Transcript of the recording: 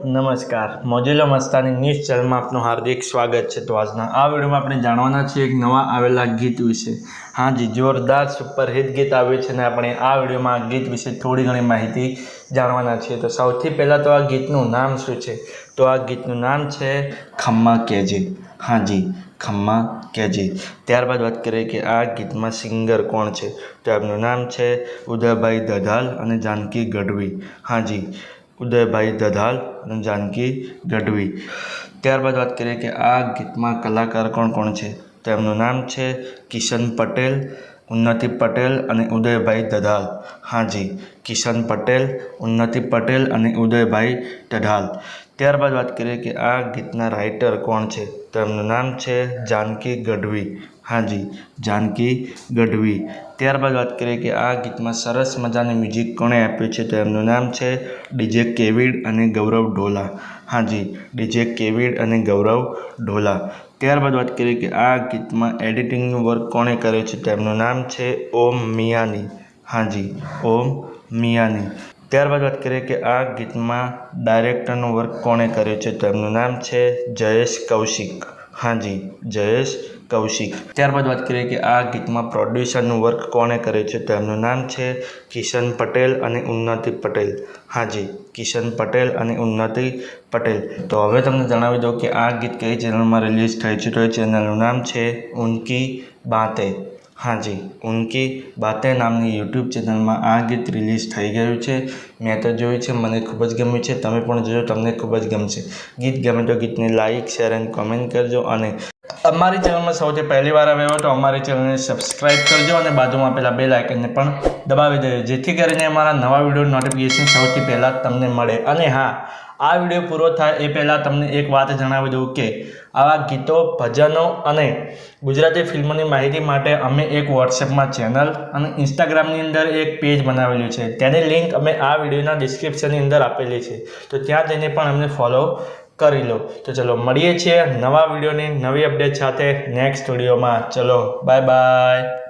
नमस्कार मोजिलो मस्तानी news channel में आपનું हार्दिक स्वागत है। तो आज आ वीडियो में આપણે જાણવાના છે એક નવા આવેલા ગીત વિશે। हाँ जी, जोरदार सुपरहिट गीत આવ્યું છે ને આપણે આ વિડીયોમાં આ ગીત વિશે થોડી ઘણી માહિતી જાણવાના છે। તો સૌથી પહેલા તો આ ગીતનું નામ શું છે? તો આ ગીતનું નામ છે ખમ્મા કેજે। हाँ जी, खम्मा केजे। त्यारबाद बात करें कि आ गीत में सिंगर कोण है? तो आपનું नाम है उदयभाई दधाल और जानकी गढ़वी। हाँ जी, उदयभाई दधाल और जानकी गढ़वी। त्यारबाद बात करें कि आ गीत में कलाकार कोण कोण है? तो एमનું नाम है किशन पटेल, उन्नति पटेल और उदयभाई दधाल। हाँ जी, किशन पटेल, उन्नति पटेल और उदयभाई दधाल। त्यारबाद बात करें कि आ गीतना राइटर कोण है? तो एमનું नाम है जानकी गढ़वी। हाँ जी, जानकी गढ़वी। त्यारबाद बात करें कि आ गीत में सरस मजानी म्यूजिक कोणे आप्युं छे? तो एमનું नाम है डीजे केविड और गौरव ढोला। हाँ जी, डीजे केविड और गौरव ढोला। त्यारबाद बात करें कि आ गीत में एडिटिंग वर्क कोणे करे छे? तो एमનું नाम है ओम मियानी। हाँ जी, ओम मियानी। त्यारबाद बात करें कि आ गीत में डायरेक्टर वर्क कोणे करे छे? तो एमનું नाम है जयेश कौशिक। हाँ जी, जयेश कौशिक। त्यारबाद बात करें कि आ गीत में प्रोड्यूसर वर्क कोणे करे छे? तो एमનું नाम है किशन पटेल और उन्नति पटेल। हाँ जी, किशन पटेल और उन्नति पटेल। तो हवे तमने जणावी दो कि आ गीत कई चेनल में रिलीज थयुं छे? तो चेनलनुं नाम है उनकी बातें। हाँ जी, उनकी बातें नामनी यूट्यूब चेनल में आ गीत रिलीज थई गयुं छे। मैं तो जोयुं छे, मने खूब ज गम्युं छे। तमे पण जोजो, तमने खूब ज गमशे। गीत गमे तो गीत ने लाइक, शेर एंड कमेंट करजो। और अमारी चैनल में सौथी पहली बार आव्या हो तो अमारी चैनल ने सब्सक्राइब करजो और बाजुमां आपेला बेल आइकन ने पण दबावी देजो, जेथी करीने अमारा नवा विडियो नोटिफिकेशन सौथी पहला तमने मळे। अने हाँ, आ विडियो पूरो थाय ए पहला तमने एक बात जणावी दऊं के आवा गीतों, भजनों अने गुजराती फिल्मोनी माहिती माटे अमे एक वॉट्सएप में चैनल और इंस्टाग्रामनी अंदर एक पेज बनावेलुं छे। तेनी लिंक अमे आ विडियोना डिस्क्रिप्शननी अंदर आपेली छे, तो त्यां जईने पण अમને फॉलो करी लो। तो चलो મળીએ છીએ નવા વિડીયોની નવી અપડેટ સાથે નેક્સ્ટ વિડીયોમાં। ચલો બાય બાય।